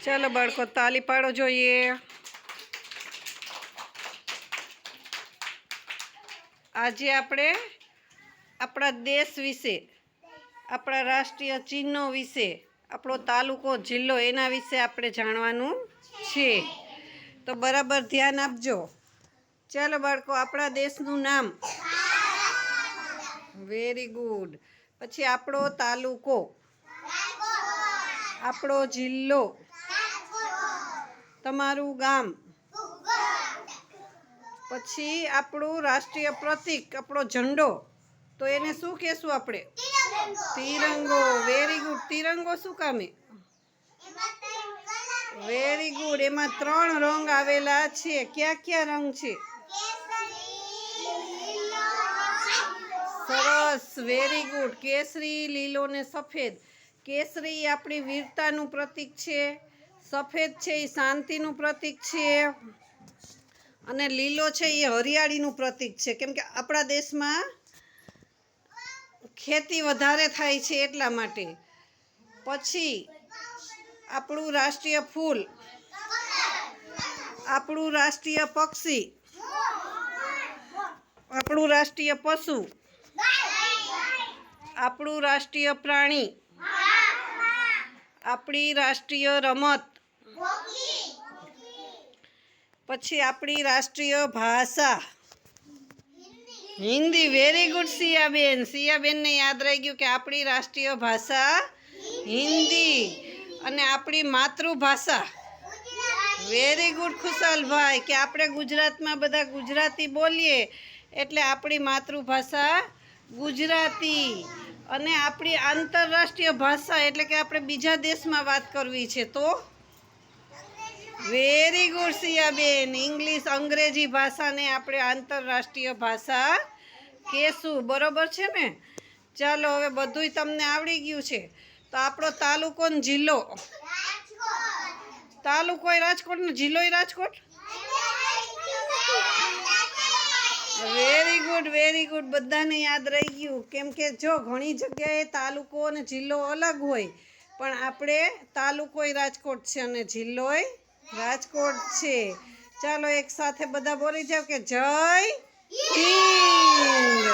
ચાલો બાળકો તાલી પાડો જોઈએ. આજે આપણે આપણા દેશ વિશે, આપણા રાષ્ટ્રીય ચિહ્નો વિશે, આપણો તાલુકો જિલ્લો એના વિશે આપણે જાણવાનું છે. તો બરાબર ધ્યાન આપજો. ચાલો બાળકો, આપણા દેશનું નામ. Very good. પછી આપણો તાલુકો, આપણો જિલ્લો, તમારું ગામ, પછી આપણું રાષ્ટ્રીય પ્રતીક, આપણો ઝંડો. તો એને શું કહેશું આપણે? તિરંગો. Very good. તિરંગો શું કામે? Very good. એમાં 3 રંગ આવેલા છે. કયા કયા રંગ છે? સરસ. Very good. કેસરી, લીલો ને સફેદ. કેસરી આપણી વીરતાનું પ્રતીક છે, સફેદ છે એ શાંતિનું પ્રતીક છે, અને લીલો છે એ હરિયાળીનું પ્રતીક છે. કેમ કે આપણા દેશમાં ખેતી વધારે થાય છે એટલા માટે. પછી આપણું રાષ્ટ્રીય ફૂલ, આપણું રાષ્ટ્રીય પક્ષી, આપણું રાષ્ટ્રીય પશુ, આપણું રાષ્ટ્રીય પ્રાણી, આપણી રાષ્ટ્રીય રમત, પછી આપણી રાષ્ટ્રીય ભાષા હિન્દી. Very good Siyaben. સિયાબેનને યાદ રહી ગયું કે આપણી રાષ્ટ્રીય ભાષા હિન્દી, અને આપણી માતૃભાષા. વેરી ગુડ ખુશાલભાઈ, કે આપણે ગુજરાતમાં બધા ગુજરાતી બોલીએ એટલે આપણી માતૃભાષા ગુજરાતી. અને આપણી આંતરરાષ્ટ્રીય ભાષા એટલે કે આપણે બીજા દેશમાં વાત કરવી છે તો વેરી ગુડ સિયાબેન, ઇંગ્લિશ, અંગ્રેજી ભાષાને આપણે આંતરરાષ્ટ્રીય ભાષા કહેશું. બરોબર છે ને? ચાલો, હવે બધુંય તમને આવડી ગયું છે. તો આપણો તાલુકો ને જિલ્લો. તાલુકોય રાજકોટ ને જિલ્લોય Rajkot. Very good, very good. બધાને યાદ રહી ગયું. કેમ કે જો ઘણી જગ્યાએ તાલુકો અને જિલ્લો અલગ હોય, પણ આપણે તાલુકોય રાજકોટ છે અને જિલ્લોય રાજકોટ છે. ચાલો એક સાથે બધા બોલી જાવ કે જય હિન્દ.